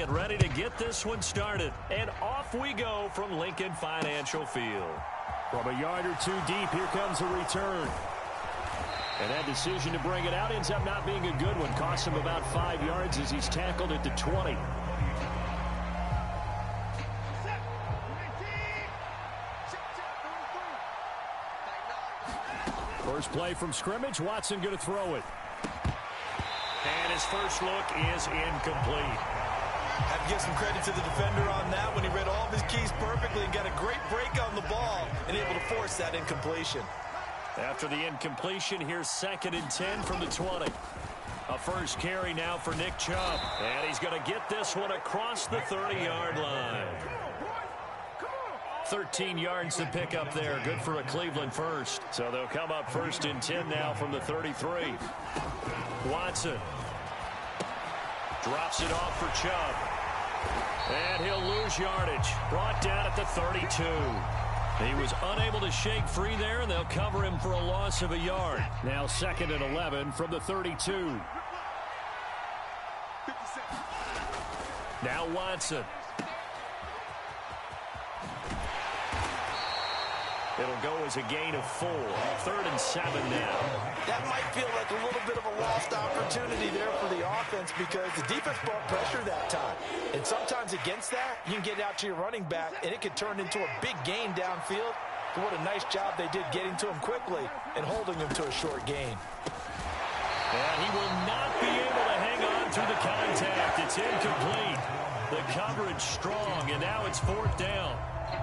get ready to get this one started. And off we go from Lincoln Financial Field. From a yard or two deep, here comes a return. And that decision to bring it out ends up not being a good one. Cost him about 5 yards as he's tackled at the 20. First play from scrimmage, Watson going to throw it. And his first look is incomplete. Have to give some credit to the defender on that when he read all of his keys perfectly and got a great break on the ball and able to force that incompletion. After the incompletion, here's 2nd and 10 from the 20. A first carry now for Nick Chubb. And he's going to get this one across the 30-yard line. 13 yards to pick up there. Good for a Cleveland first. So they'll come up 1st and 10 now from the 33. Watson drops it off for Chubb. And he'll lose yardage. Brought down at the 32. He was unable to shake free there, and they'll cover him for a loss of a yard. Now 2nd and 11 from the 32. Now Watson. It'll go as a gain of 4. 3rd and 7 now. That might feel like a little bit of a lost opportunity there for the offense because the defense brought pressure that time. And sometimes against that, you can get out to your running back, and it could turn into a big gain downfield. But what a nice job they did getting to him quickly and holding him to a short gain. And he will not be able to hang on through the contact. It's incomplete. The coverage strong, and now it's 4th down.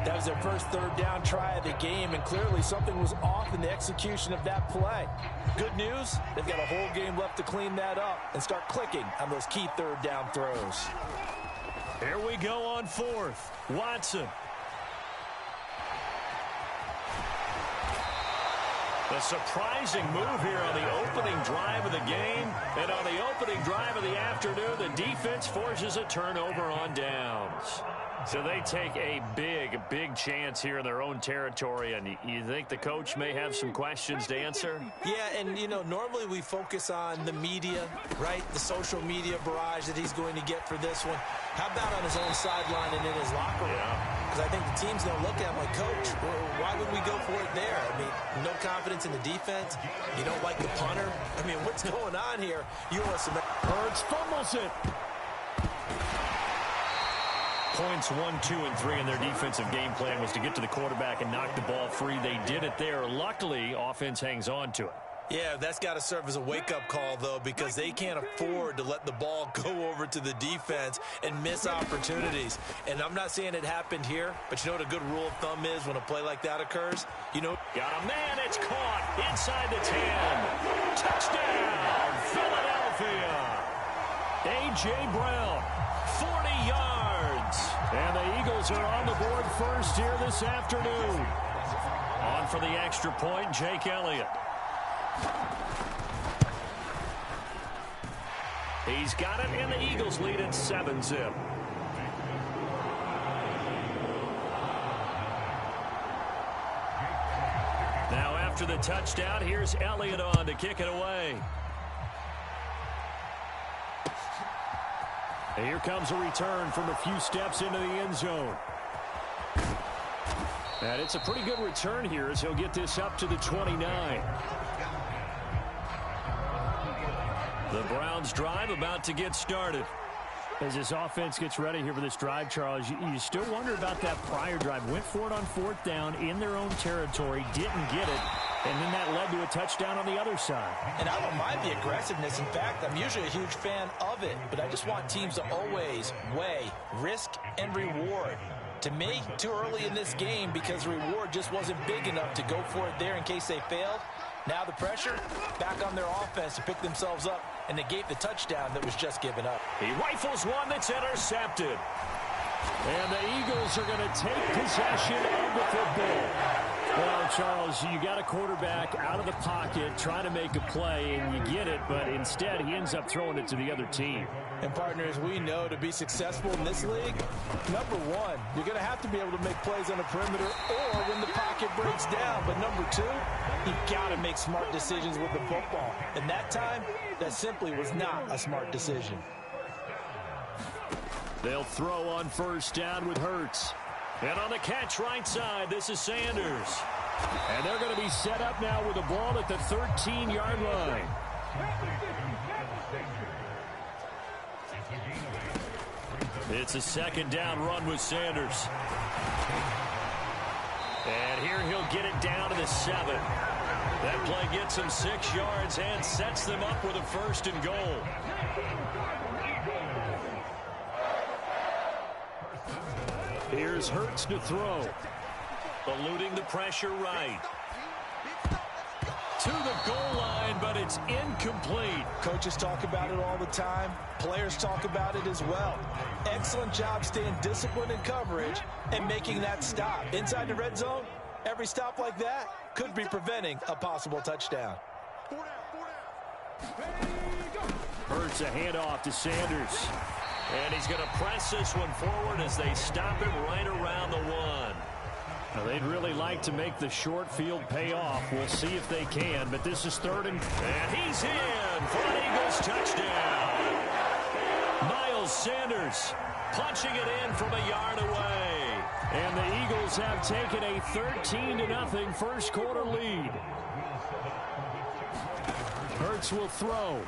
That was their first 3rd down try of the game, and clearly something was off in the execution of that play. Good news, they've got a whole game left to clean that up and start clicking on those key 3rd down throws. Here we go on 4th. Watson. A surprising move here on the opening drive of the game. And on the opening drive of the afternoon, the defense forces a turnover on downs. So they take a big chance here in their own territory. And you think the coach may have some questions to answer? Yeah, and, you know, normally we focus on the media, right? The social media barrage that he's going to get for this one. How about on his own sideline and in his locker room? Because I think the team's going to look at him like, Coach, why would we go for it there? I mean, no confidence in the defense. You don't like the punter. I mean, what's going on here? You want some... Hurts fumbles it. Points 1, 2, and 3 in their defensive game plan was to get to the quarterback and knock the ball free. They did it there. Luckily, offense hangs on to it. Yeah, that's got to serve as a wake-up call, though, because they can't afford to let the ball go over to the defense and miss opportunities. And I'm not saying it happened here, but you know what a good rule of thumb is when a play like that occurs? You know, got a man, it's caught inside the 10. Touchdown, Philadelphia. A.J. Brown, 40 yards. And the Eagles are on the board first here this afternoon. On for the extra point, Jake Elliott. He's got it, and the Eagles lead at 7-zip. Now after the touchdown, here's Elliott on to kick it away. And here comes a return from a few steps into the end zone. And it's a pretty good return here as he'll get this up to the 29. The Browns drive about to get started. As this offense gets ready here for this drive, Charles, you still wonder about that prior drive. Went for it on 4th down in their own territory, didn't get it, and then that led to a touchdown on the other side. And I don't mind the aggressiveness. In fact, I'm usually a huge fan of it, but I just want teams to always weigh risk and reward. To me, too early in this game because the reward just wasn't big enough to go for it there in case they failed. Now the pressure back on their offense to pick themselves up and negate the touchdown that was just given up. He rifles one that's intercepted. And the Eagles are going to take possession of the football. Well, Charles, you got a quarterback out of the pocket trying to make a play, and you get it, but instead he ends up throwing it to the other team. And partners, we know to be successful in this league, number one, you're going to have to be able to make plays on the perimeter or when the pocket breaks down. But number two, you've got to make smart decisions with the football. And that time, that simply was not a smart decision. They'll throw on first down with Hurts. And on the catch right side, this is Sanders. And they're going to be set up now with the ball at the 13-yard line. It's a second down run with Sanders. And here he'll get it down to the 7. That play gets him 6 yards and sets them up with a first and goal. Here's Hurts to throw. Eluding the pressure right. To the goal line, but it's incomplete. Coaches talk about it all the time. Players talk about it as well. Excellent job staying disciplined in coverage and making that stop. Inside the red zone, every stop like that could be preventing a possible touchdown. Hurts a handoff to Sanders. And he's going to press this one forward as they stop him right around the 1. Now, they'd really like to make the short field pay off. We'll see if they can, but this is third and he's in for an Eagles touchdown. Miles Sanders punching it in from a yard away. And the Eagles have taken a 13-0 first quarter lead. Hurts will throw.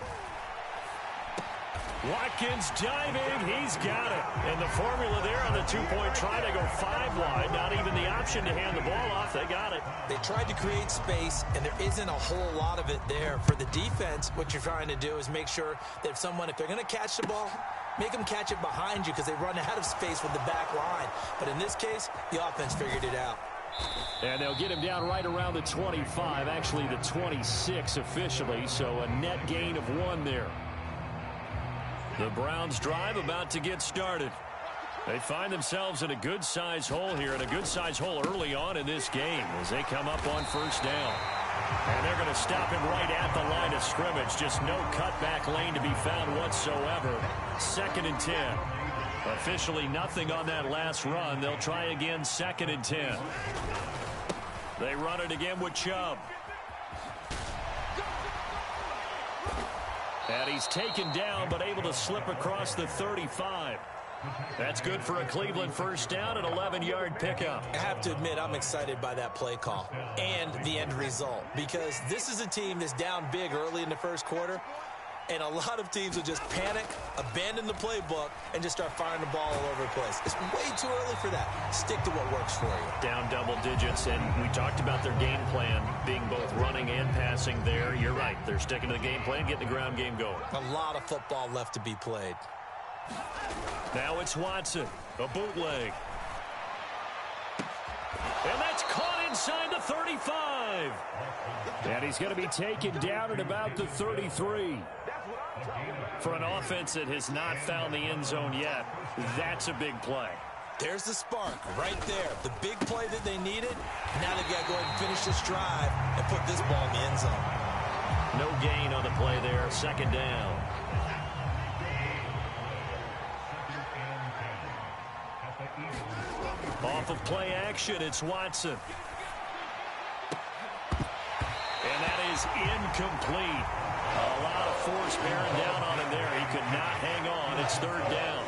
Watkins diving. He's got it. And the formula there on the two-point try to go 5 wide. Not even the option to hand the ball off. They got it. They tried to create space, and there isn't a whole lot of it there. For the defense, what you're trying to do is make sure that if they're going to catch the ball, make them catch it behind you because they run out of space with the back line. But in this case, the offense figured it out. And they'll get him down right around the 25, actually the 26 officially, so a net gain of 1 there. The Browns drive about to get started. They find themselves in a good-sized hole here, and a good-sized hole early on in this game as they come up on first down. And they're going to stop him right at the line of scrimmage. Just no cutback lane to be found whatsoever. 2nd and 10. Officially nothing on that last run. They'll try again 2nd and 10. They run it again with Chubb. And he's taken down, but able to slip across the 35. That's good for a Cleveland first down, an 11-yard pickup. I have to admit, I'm excited by that play call and the end result, because this is a team that's down big early in the first quarter, and a lot of teams will just panic, abandon the playbook, and just start firing the ball all over the place. It's way too early for that. Stick to what works for you. Down double digits, and we talked about their game plan being both running and passing there. You're right. They're sticking to the game plan, getting the ground game going. A lot of football left to be played. Now it's Watson, a bootleg. And that's caught inside the 35. And he's going to be taken down at about the 33. For an offense that has not found the end zone yet, that's a big play. There's the spark right there. The big play that they needed. Now they've got to go ahead and finish this drive and put this ball in the end zone. No gain on the play there. 2nd down. Off of play action, it's Watson. And that is incomplete. A lot of force bearing down on him there. He could not hang on. It's 3rd down.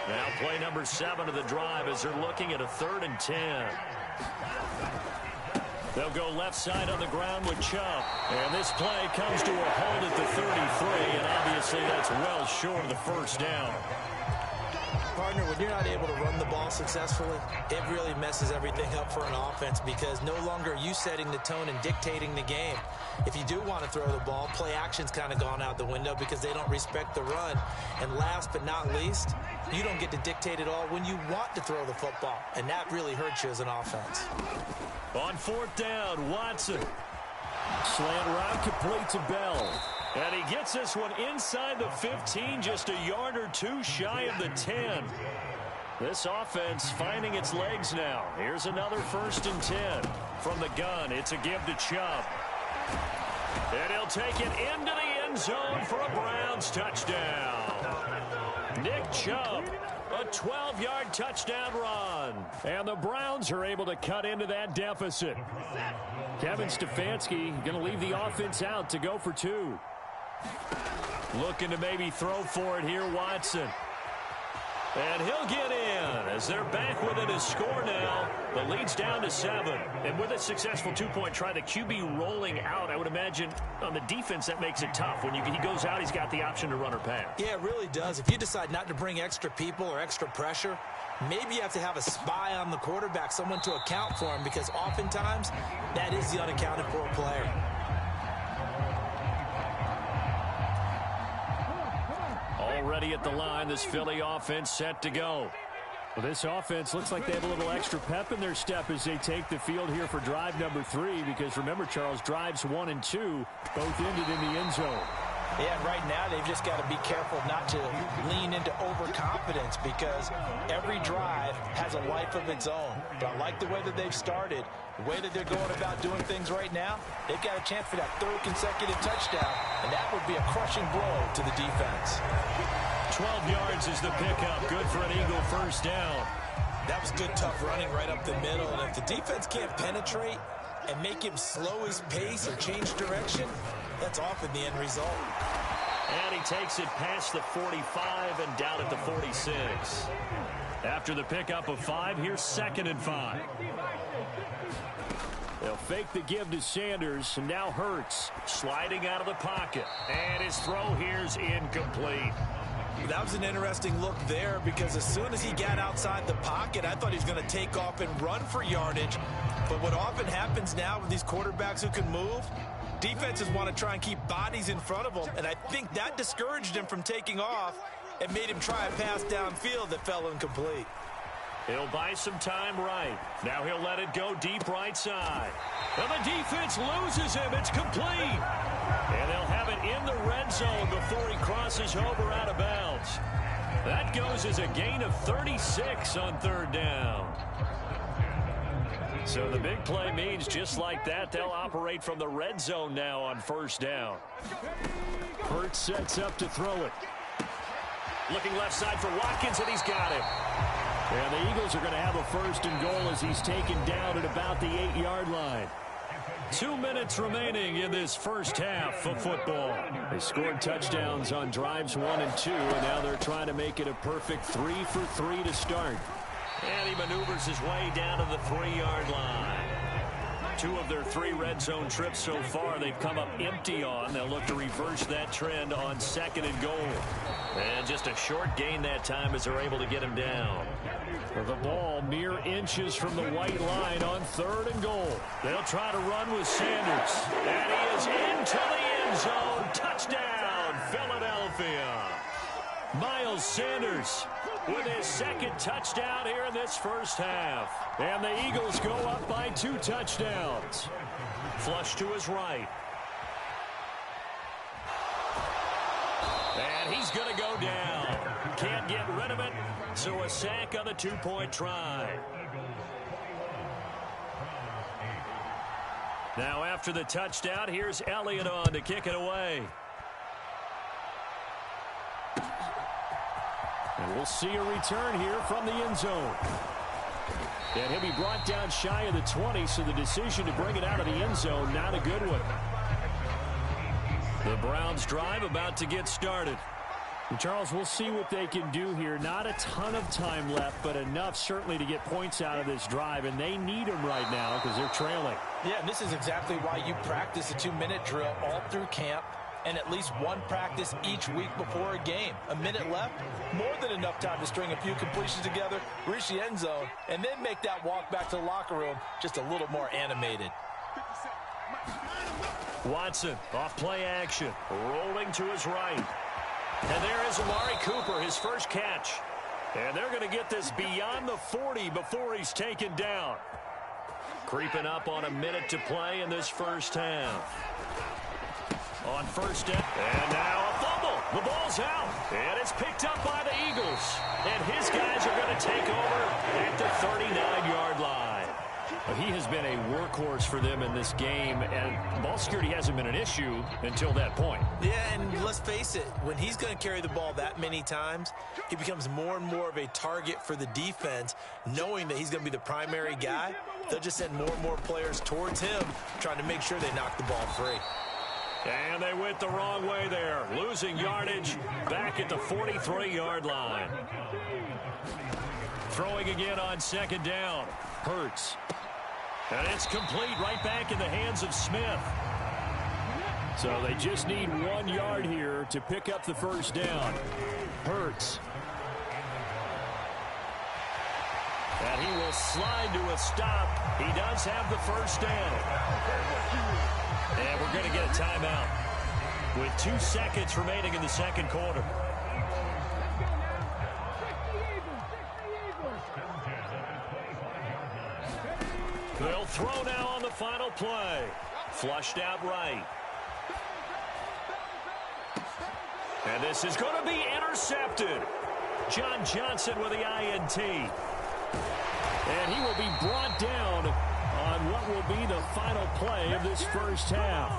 Now play number 7 of the drive as they're looking at a 3rd and 10. They'll go left side on the ground with Chubb. And this play comes to a hold at the 33, and obviously that's well short of the first down. Partner, when you're not able to run the ball successfully, it really messes everything up for an offense, because no longer are you setting the tone and dictating the game. If you do want to throw the ball, play action's kind of gone out the window because they don't respect the run. And last but not least, you don't get to dictate it all when you want to throw the football, and that really hurts you as an offense. On 4th down, Watson. Slant route complete to Bell. And he gets this one inside the 15, just a yard or 2 shy of the 10. This offense finding its legs now. Here's another 1st and 10. From the gun, it's a give to Chubb. And he'll take it into the end zone for a Browns touchdown. Nick Chubb, a 12-yard touchdown run. And the Browns are able to cut into that deficit. Kevin Stefanski going to leave the offense out to go for 2. Looking to maybe throw for it here, Watson. And he'll get in as they're back within a score now. The lead's down to 7. And with a successful two-point try, the QB rolling out, I would imagine on the defense that makes it tough. When he goes out, he's got the option to run or pass. Yeah, it really does. If you decide not to bring extra people or extra pressure, maybe you have to have a spy on the quarterback, someone to account for him, because oftentimes that is the unaccounted for player. Already at the line, this Philly offense set to go. Well, this offense looks like they have a little extra pep in their step as they take the field here for drive number 3, because remember, Charles, drives 1 and 2 both ended in the end zone. Yeah, right now they've just got to be careful not to lean into overconfidence, because every drive has a life of its own. But I like the way that they've started, the way that they're going about doing things right now. They've got a chance for that 3rd consecutive touchdown, and that would be a crushing blow to the defense. 12 yards is the pickup. Good for an Eagle first down. That was good, tough running right up the middle. And if the defense can't penetrate and make him slow his pace or change direction, that's often the end result. And he takes it past the 45 and down at the 46. After the pickup of 5, here's 2nd and 5. They'll fake the give to Sanders, and now Hurts Sliding out of the pocket. And his throw here's incomplete. That was an interesting look there, because as soon as he got outside the pocket, I thought he was going to take off and run for yardage. But what often happens now with these quarterbacks who can move, defenses want to try and keep bodies in front of them, and I think that discouraged him from taking off and made him try a pass downfield that fell incomplete. He'll buy some time right. Now he'll let it go deep right side. And the defense loses him. It's complete. And they'll have it in the red zone before he crosses over out of bounds. That goes as a gain of 36 on 3rd down. So the big play means just like that, they'll operate from the red zone now on 1st down. Hurts sets up to throw it. Looking left side for Watkins, and he's got it. And the Eagles are going to have a 1st and goal as he's taken down at about the 8-yard line. 2 minutes remaining in this first half of football. They scored touchdowns on drives 1 and 2, and now they're trying to make it a perfect 3 for 3 to start. And he maneuvers his way down to the 3-yard line. 2 of their 3 red zone trips so far they've come up empty on. They'll look to reverse that trend on 2nd and goal. And just a short gain that time as they're able to get him down. The ball mere inches from the white line on 3rd and goal. They'll try to run with Sanders. And he is into the end zone. Touchdown, Philadelphia. Miles Sanders with his 2nd touchdown here in this first half. And the Eagles go up by 2 touchdowns. Flush to his right. And he's going to go down. Can't get rid of it, so a sack on the 2-point try. Now after the touchdown, here's Elliott on to kick it away. And we'll see a return here from the end zone. And he'll be brought down shy of the 20, so the decision to bring it out of the end zone, not a good one. The Browns drive about to get started. And Charles, we'll see what they can do here. Not a ton of time left, but enough certainly to get points out of this drive, and they need them right now because they're trailing. Yeah, and this is exactly why you practice a 2-minute drill all through camp, and at least one practice each week before a game. A minute left, more than enough time to string a few completions together, reach the end zone, and then make that walk back to the locker room just a little more animated. Watson off play action, rolling to his right. And there is Amari Cooper, his first catch. And they're going to get this beyond the 40 before he's taken down. Creeping up on a minute to play in this first half. On 1st down, and now a fumble. The ball's out, and it's picked up by the Eagles. And his guys are going to take over at the 39-yard line. He has been a workhorse for them in this game, and ball security hasn't been an issue until that point. Yeah, and let's face it, when he's going to carry the ball that many times, he becomes more and more of a target for the defense, knowing that he's going to be the primary guy. They'll just send more and more players towards him, trying to make sure they knock the ball free. And they went the wrong way there, losing yardage back at the 43-yard line. Throwing again on second down. Hurts. And it's complete right back in the hands of Smith. So they just need 1 yard here to pick up the first down. Hurts. And he will slide to a stop. He does have the first down. And we're going to get a timeout with 2 seconds remaining in the second quarter. They'll throw now on the final play. Flushed out right. And this is going to be intercepted. John Johnson with the INT. And he will be brought down on what will be the final play of this first half.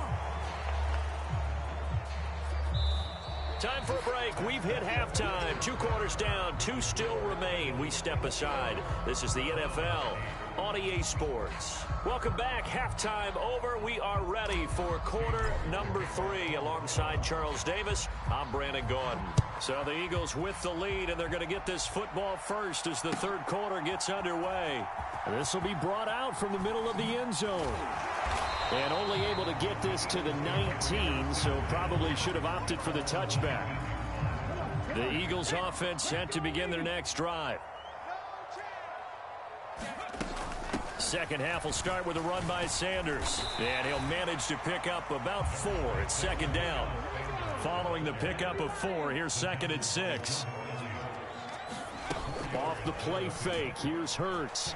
Time for a break. We've hit halftime. 2 quarters down. 2 still remain. We step aside. This is the NFL on EA Sports. Welcome back. Halftime over. We are ready for quarter number 3 alongside Charles Davis. I'm Brandon Gordon. So the Eagles with the lead, and they're going to get this football first as the third quarter gets underway. And this will be brought out from the middle of the end zone. And only able to get this to the 19, so probably should have opted for the touchback. The Eagles offense set to begin their next drive. Second half will start with a run by Sanders. And he'll manage to pick up about 4 at second down. Following the pickup of 4, here's 2nd and 6. Off the play fake, here's Hurts.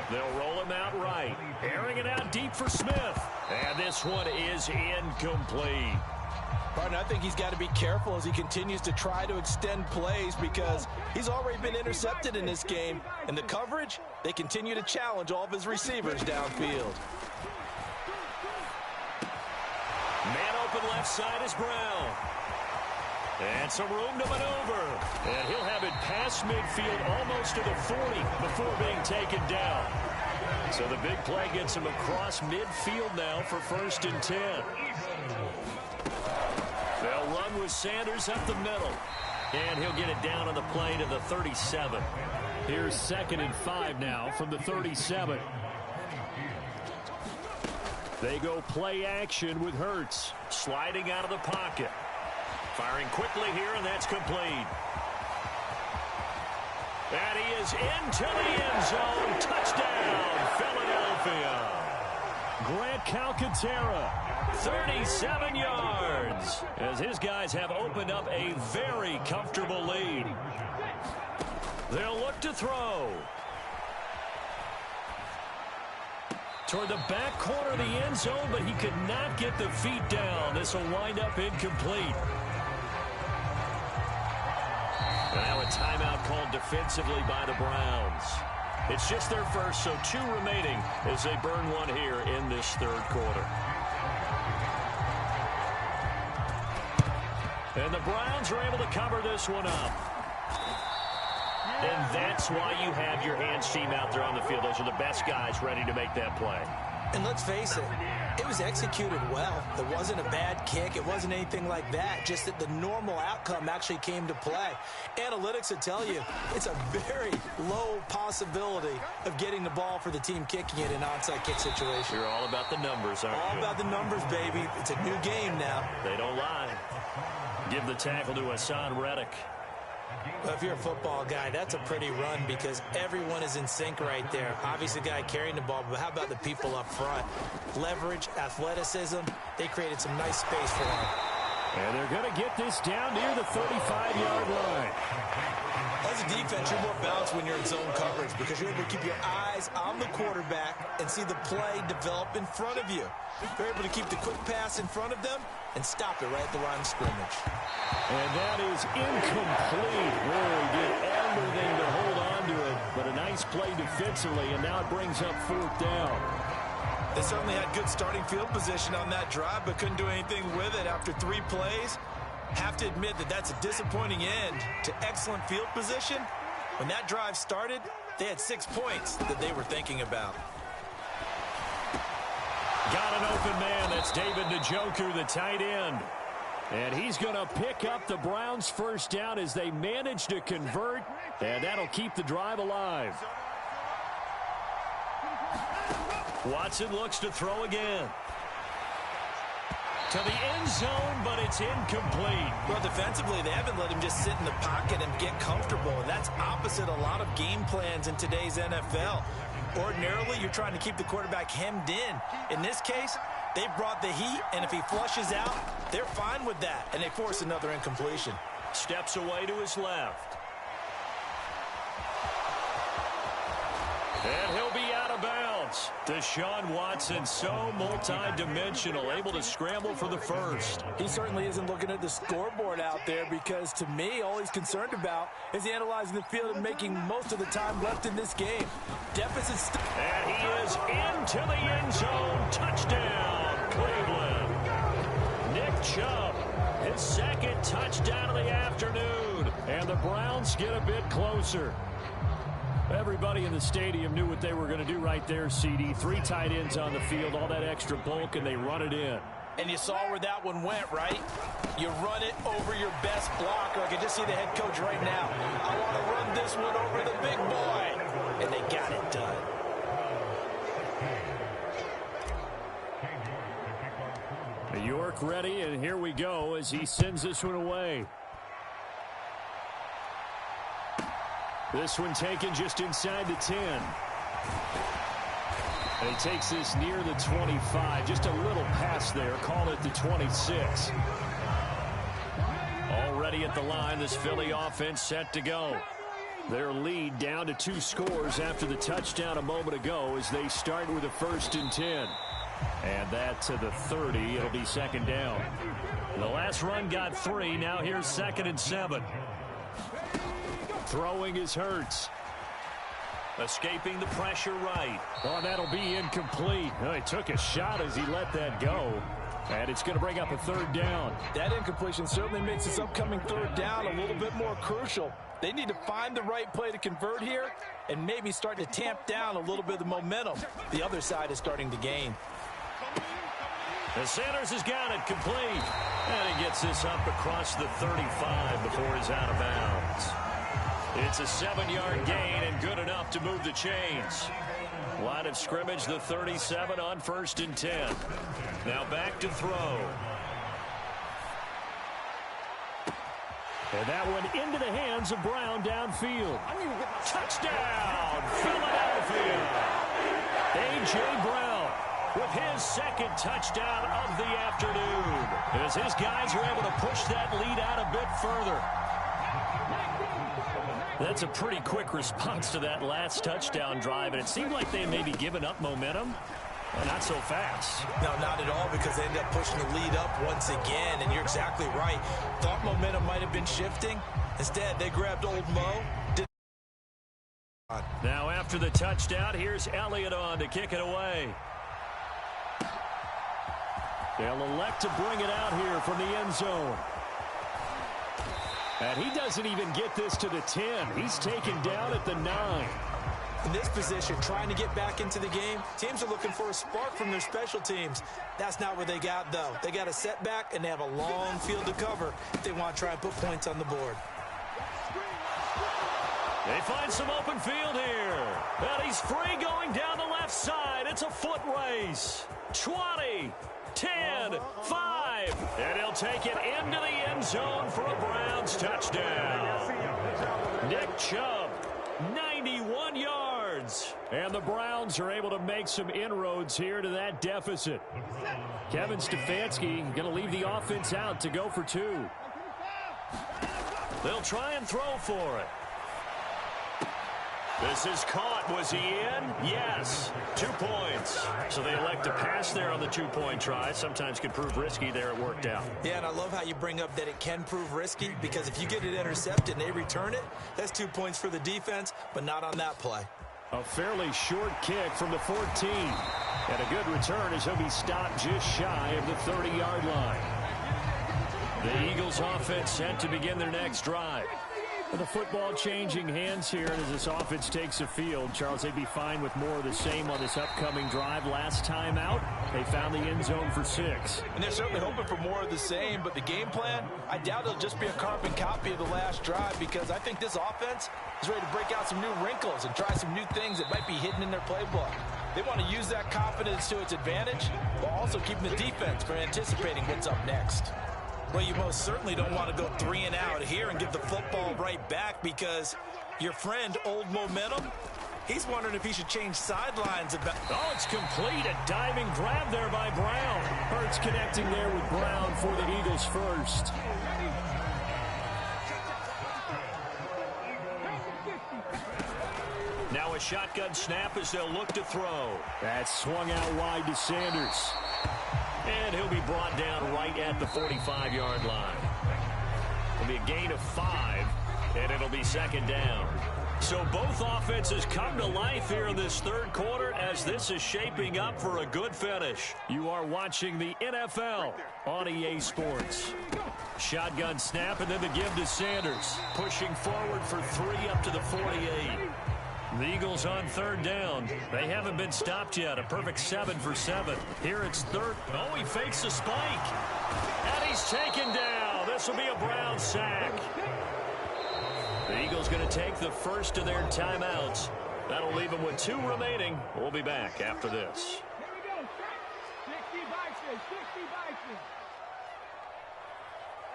They'll roll him out right. Airing it out deep for Smith. And this one is incomplete. Partner, I think he's got to be careful as he continues to try to extend plays because he's already been intercepted in this game. And the coverage, they continue to challenge all of his receivers downfield. Man open left side is Brown. And some room to maneuver. And he'll have it past midfield almost to the 40 before being taken down. So the big play gets him across midfield now for 1st and 10. They'll run with Sanders up the middle. And he'll get it down on the play to the 37. Here's 2nd and 5 now from the 37. They go play action with Hurts. Sliding out of the pocket. Firing quickly here, and that's complete. And he is into the end zone. Touchdown, Philadelphia. Grant Calcaterra, 37 yards, as his guys have opened up a very comfortable lead. They'll look to throw. Toward the back corner of the end zone, but he could not get the feet down. This will wind up incomplete. Now a timeout called defensively by the Browns. It's just their first, so 2 remaining as they burn 1 here in this third quarter. And the Browns are able to cover this one up. And that's why you have your hands team out there on the field. Those are the best guys ready to make that play. And let's face it, it was executed well. It wasn't a bad kick. It wasn't anything like that. Just that the normal outcome actually came to play. Analytics will tell you it's a very low possibility of getting the ball for the team kicking it in an onside kick situation. You're all about the numbers, aren't you? All about the numbers, baby. It's a new game now. They don't lie. Give the tackle to Hassan Reddick. Well, if you're a football guy, that's a pretty run because everyone is in sync right there. Obviously, the guy carrying the ball, but how about the people up front? Leverage, athleticism, they created some nice space for him. And they're going to get this down near the 35-yard line. As a defense, you're more balanced when you're in zone coverage because you're able to keep your eyes on the quarterback and see the play develop in front of you. You're able to keep the quick pass in front of them and stop it right at the line of scrimmage. And that is incomplete. Really did everything to hold on to it, but a nice play defensively, and now it brings up 4th down. They certainly had good starting field position on that drive, but couldn't do anything with it after 3 plays. Have to admit that that's a disappointing end to excellent field position. When that drive started, they had 6 points that they were thinking about. Got an open man. That's David Njoku, the tight end. And he's going to pick up the Browns' first down as they manage to convert, and that'll keep the drive alive. Watson looks to throw again. To the end zone, but it's incomplete. Well, defensively, they haven't let him just sit in the pocket and get comfortable, and that's opposite a lot of game plans in today's NFL. Ordinarily, you're trying to keep the quarterback hemmed in. In this case, they brought the heat, and if he flushes out, they're fine with that, and they force another incompletion. Steps away to his left. And he'll be out of bounds. Deshaun Watson, so multi-dimensional, able to scramble for the first. He certainly isn't looking at the scoreboard out there because, to me, all he's concerned about is analyzing the field and making most of the time left in this game. Deficit. And he is into the end zone. Touchdown, Cleveland. Nick Chubb, his second touchdown of the afternoon. And the Browns get a bit closer. Everybody in the stadium knew what they were going to do right there, CD. 3 tight ends on the field, all that extra bulk, and they run it in. And you saw where that one went, right? You run it over your best blocker. I can just see the head coach right now. I want to run this one over the big boy. And they got it done. York ready, and here we go as he sends this one away. This one taken just inside the 10. And he takes this near the 25. Just a little pass there. Call it the 26. Already at the line, this Philly offense set to go. Their lead down to 2 scores after the touchdown a moment ago as they start with a 1st and 10. And that to the 30. It'll be second down. The last run got 3. Now here's 2nd and 7. Throwing is Hurts. Escaping the pressure right. Oh, that'll be incomplete. Oh, he took a shot as he let that go. And it's going to bring up a 3rd down. That incompletion certainly makes this upcoming 3rd down a little bit more crucial. They need to find the right play to convert here and maybe start to tamp down a little bit of the momentum. The other side is starting to gain. And Sanders has got it complete. And he gets this up across the 35 before he's out of bounds. It's a 7-yard gain and good enough to move the chains. Line of scrimmage, the 37 on 1st and 10. Now back to throw. And that one into the hands of Brown downfield. Touchdown, Philadelphia. A.J. Brown with his 2nd touchdown of the afternoon. As his guys are able to push that lead out a bit further. That's a pretty quick response to that last touchdown drive, and it seemed like they may be giving up momentum. Well, not so fast. No, not at all, because they ended up pushing the lead up once again, and you're exactly right. Thought momentum might have been shifting. Instead, they grabbed old Mo. Now after the touchdown, here's Elliott on to kick it away. They'll elect to bring it out here from the end zone. And he doesn't even get this to the 10. He's taken down at the 9. In this position, trying to get back into the game, teams are looking for a spark from their special teams. That's not what they got, though. They got a setback, and they have a long field to cover if they want to try and put points on the board. They find some open field here. And he's free going down the left side. It's a foot race. 20, 10, 5. And he'll take it into the end zone for a Browns touchdown. Nick Chubb, 91 yards. And the Browns are able to make some inroads here to that deficit. Kevin Stefanski going to leave the offense out to go for 2. They'll try and throw for it. This is caught. Was he in? Yes. 2 points. So they elect to pass there on the 2-point try. Sometimes can prove risky. There it worked out. Yeah, and I love how you bring up that it can prove risky, because if you get it intercepted and they return it, that's 2 points for the defense, but not on that play. A fairly short kick from the 14. And a good return as he'll be stopped just shy of the 30-yard line. The Eagles offense set to begin their next drive. The football changing hands here as this offense takes the field. Charles, they'd be fine with more of the same on this upcoming drive. Last time out, they found the end zone for 6. And they're certainly hoping for more of the same, but the game plan, I doubt it'll just be a carbon copy of the last drive, because I think this offense is ready to break out some new wrinkles and try some new things that might be hidden in their playbook. They want to use that confidence to its advantage, while also keeping the defense from anticipating what's up next. Well, you most certainly don't want to go 3 and out here and give the football right back, because your friend, Old Momentum, he's wondering if he should change sidelines. Oh, it's complete. A diving grab there by Brown. Hurts connecting there with Brown for the Eagles first. Now a shotgun snap as they'll look to throw. That's swung out wide to Sanders. And he'll be brought down right at the 45-yard line. It'll be a gain of 5, and it'll be second down. So both offenses come to life here in this third quarter as this is shaping up for a good finish. You are watching the NFL on EA Sports. Shotgun snap and then the give to Sanders. Pushing forward for 3 up to the 48. The Eagles on third down. They haven't been stopped yet. A perfect 7 for 7. Here it's third. Oh, he fakes the spike. And he's taken down. This will be a Brown sack. The Eagles going to take the first of their timeouts. That'll leave them with 2 remaining. We'll be back after this. Here we go. 60 Bison. 60 Bison.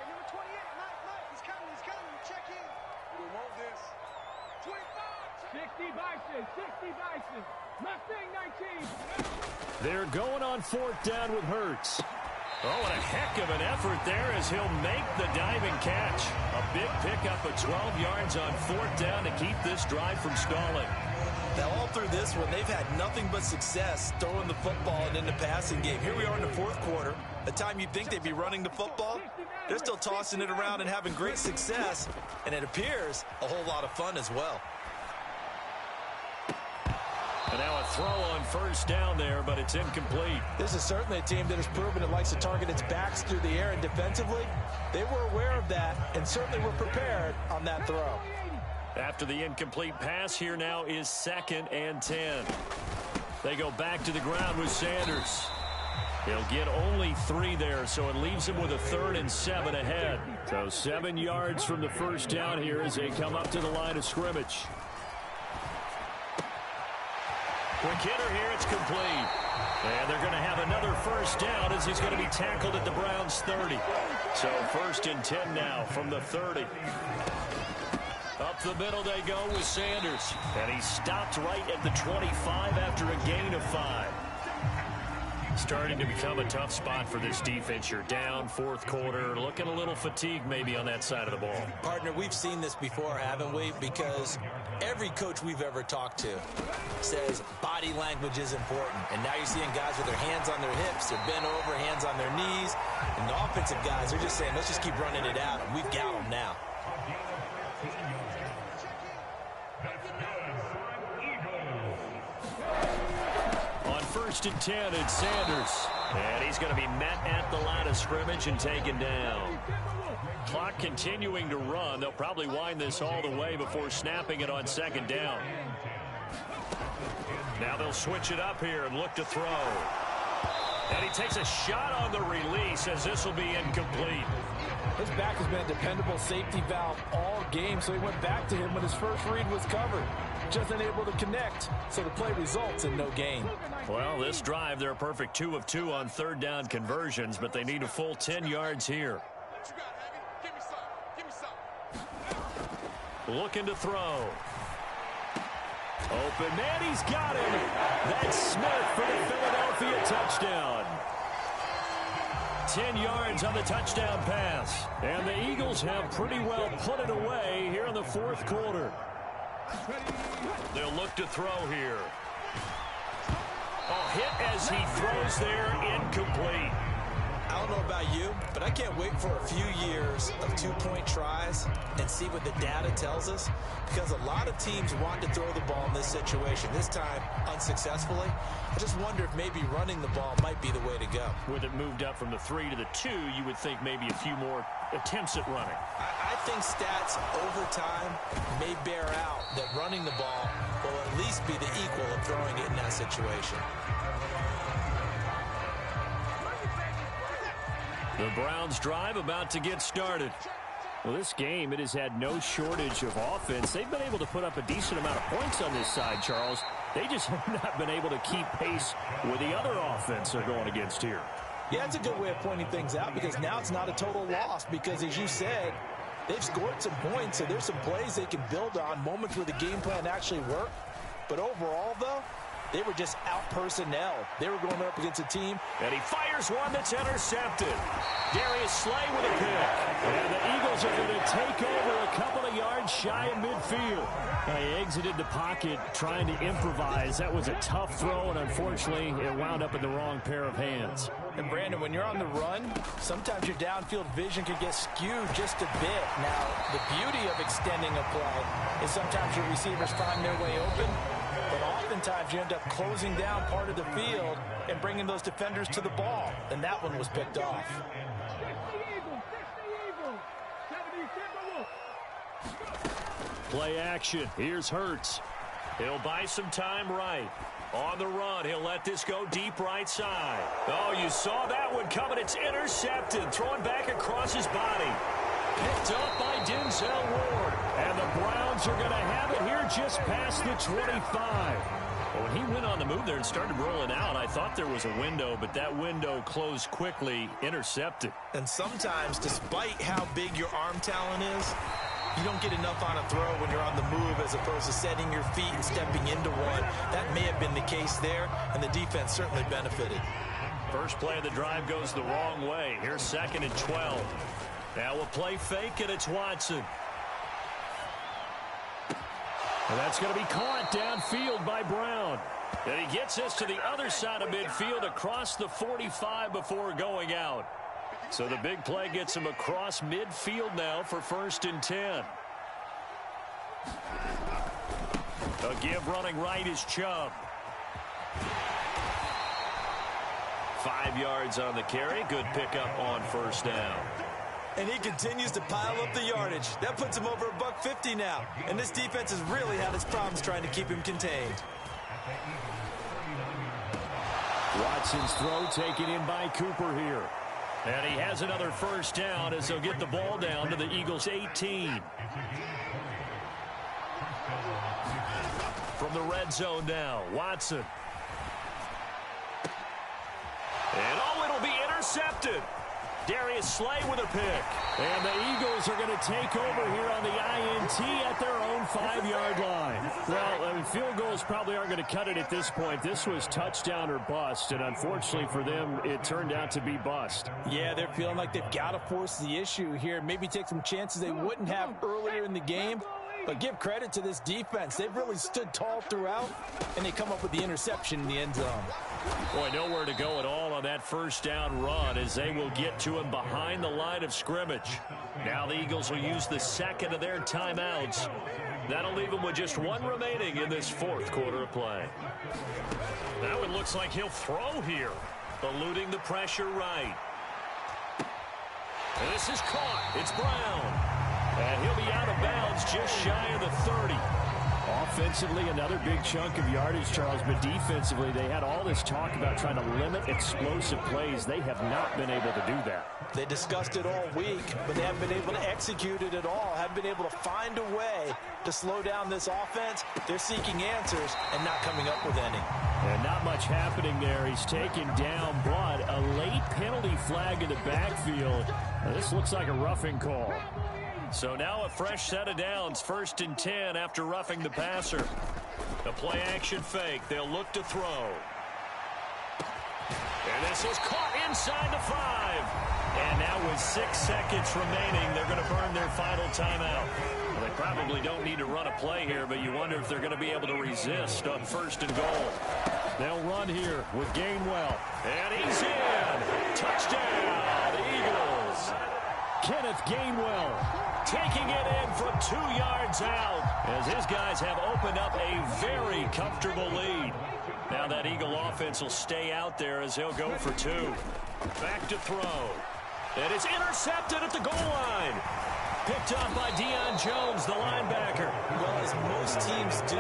Hey, number 28. Mike, he's coming. He's coming. Check in. We want this. 25. 60 Bison. 60 Bison. Mustang 19. They're going on 4th down with Hurts. Oh, and a heck of an effort there as he'll make the diving catch. A big pickup of 12 yards on 4th down to keep this drive from stalling. Now, all through this one, they've had nothing but success throwing the football and in the passing game. Here we are in the 4th quarter. The time you'd think they'd be running the football, they're still tossing it around and having great success. And it appears a whole lot of fun as well. And now a throw on 1st down there, but it's incomplete. This is certainly a team that has proven it likes to target its backs through the air, and defensively, they were aware of that and certainly were prepared on that throw. After the incomplete pass, here now is 2nd and 10. They go back to the ground with Sanders. He'll get only 3 there, so it leaves him with a 3rd and 7 ahead. So 7 yards from the first down here as they come up to the line of scrimmage. Quick hitter here, it's complete. And they're going to have another first down as he's going to be tackled at the Browns' 30. So 1st and 10 now from the 30. Up the middle they go with Sanders. And he stopped right at the 25 after a gain of 5. Starting to become a tough spot for this defense. You're down 4th quarter, looking a little fatigued maybe on that side of the ball. Partner, we've seen this before, haven't we? Because every coach we've ever talked to says body language is important. And now you're seeing guys with their hands on their hips, they're bent over, hands on their knees. And the offensive guys are just saying, let's just keep running it out. And we've got them now. On 1st and 10, it's Sanders. And he's going to be met at the line of scrimmage and taken down. Clock continuing to run. They'll probably wind this all the way before snapping it on 2nd down. Now they'll switch it up here and look to throw. And he takes a shot on the release as this will be incomplete. His back has been a dependable safety valve all game, so he went back to him when his first read was covered. Just unable to connect, so the play results in no gain. Well, this drive, they're a perfect 2 of 2 on 3rd down conversions, but they need a full 10 yards here. Looking to throw. Open man, he's got him. That's Smith for the Philadelphia touchdown. 10 yards on the touchdown pass. And the Eagles have pretty well put it away here in the 4th quarter. They'll look to throw here. A hit as he throws there, incomplete. don't know about you, but I can't wait for a few years of two-point tries and see what the data tells us, because a lot of teams want to throw the ball in this situation, this time unsuccessfully. I just wonder if maybe running the ball might be the way to go. With it moved up from the 3 to the 2, you would think maybe a few more attempts at running. I think stats over time may bear out that running the ball will at least be the equal of throwing it in that situation. The Browns drive about to get started. Well, this game, it has had no shortage of offense. They've been able to put up a decent amount of points on this side, Charles. They just have not been able to keep pace with the other offense they're going against here. Yeah, it's a good way of pointing things out, because now it's not a total loss, because as you said, they've scored some points, so there's some plays they can build on, moments where the game plan actually worked. But overall, though, they were just out-personnel. They were going up against a team. And he fires one that's intercepted. Darius Slay with a pick. And the Eagles are going to take over a couple of yards shy of midfield. He exited the pocket trying to improvise. That was a tough throw, and unfortunately, it wound up in the wrong pair of hands. And Brandon, when you're on the run, sometimes your downfield vision can get skewed just a bit. Now, the beauty of extending a play is sometimes your receivers find their way open, but oftentimes you end up closing down part of the field and bringing those defenders to the ball. And that one was picked off. 60 Eagles, 70 Timberwolves. Play action. Here's Hurts. He'll buy some time right. On the run, he'll let this go deep right side. Oh, you saw that one coming. It's intercepted. Throwing back across his body. Picked up by Denzel Ward. And the Browns are going to have it here just past the 25. Well, when he went on the move there and started rolling out, I thought there was a window, but that window closed quickly, intercepted. And sometimes, despite how big your arm talent is, you don't get enough on a throw when you're on the move as opposed to setting your feet and stepping into one. That may have been the case there, and the defense certainly benefited. First play of the drive goes the wrong way. Here's 2nd and 12. Now we'll play fake, and it's Watson. And that's going to be caught downfield by Brown. And he gets us to the other side of midfield across the 45 before going out. So the big play gets him across midfield now for 1st and 10. A give running right is Chubb. 5 yards on the carry. Good pickup on 1st down. And he continues to pile up the yardage. That puts him over $150 now. And this defense has really had its problems trying to keep him contained. Watson's throw taken in by Cooper here. And he has another 1st down as they'll get the ball down to the Eagles' 18. From the red zone now, Watson. And oh, it'll be intercepted. Darius Slay with a pick. And the Eagles are going to take over here on the INT at their own 5-yard line. Well, field goals probably aren't going to cut it at this point. This was touchdown or bust, and unfortunately for them, it turned out to be bust. Yeah, they're feeling like they've got to force the issue here. Maybe take some chances they wouldn't have earlier in the game. But give credit to this defense. They've really stood tall throughout, and they come up with the interception in the end zone. Boy, nowhere to go at all on that 1st down run as they will get to him behind the line of scrimmage. Now the Eagles will use the 2nd of their timeouts. That'll leave them with just 1 remaining in this 4th quarter of play. Now it looks like he'll throw here, eluding the pressure right. And this is caught. It's Brown. And he'll be out of bounds just shy of the 30. Offensively, another big chunk of yardage, Charles, but defensively, they had all this talk about trying to limit explosive plays. They have not been able to do that. They discussed it all week, but they haven't been able to execute it at all, haven't been able to find a way to slow down this offense. They're seeking answers and not coming up with any. And not much happening there. He's taken down, but a late penalty flag in the backfield. Now, this looks like a roughing call. So now a fresh set of downs, 1st and 10 after roughing the passer. The play action fake. They'll look to throw. And this is caught inside the 5. And now with 6 seconds remaining, they're going to burn their final timeout. Well, they probably don't need to run a play here, but you wonder if they're going to be able to resist on 1st and goal. They'll run here with Gainwell. And he's in. Touchdown, Eagles. Kenneth Gainwell Taking it in from 2 yards out as his guys have opened up a very comfortable lead. Now that Eagle offense will stay out there as they'll go for 2. Back to throw. And it's intercepted at the goal line. Picked up by Deion Jones, the linebacker. Well, as most teams do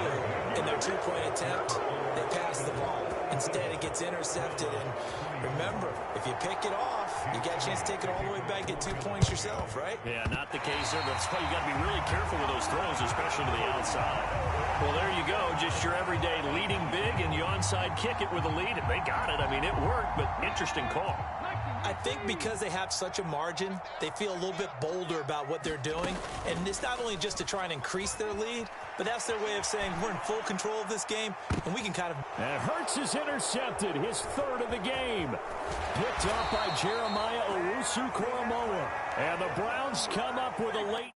in their 2-point attempt, they pass the ball. Instead, it gets intercepted. And remember, if you pick it off, you got a chance to take it all the way back, get 2 points yourself, right? Yeah, not the case there. That's why you got to be really careful with those throws, especially to the outside. Well, there you go. Just your everyday leading big, and you onside kick it with a lead. And they got it. I mean, it worked, but interesting call. I think because they have such a margin, they feel a little bit bolder about what they're doing. And it's not only just to try and increase their lead, but that's their way of saying we're in full control of this game, and we can kind of... And Hurts is intercepted, his 3rd of the game. Picked up by Jeremiah Owusu-Koramoah. And the Browns come up with a late...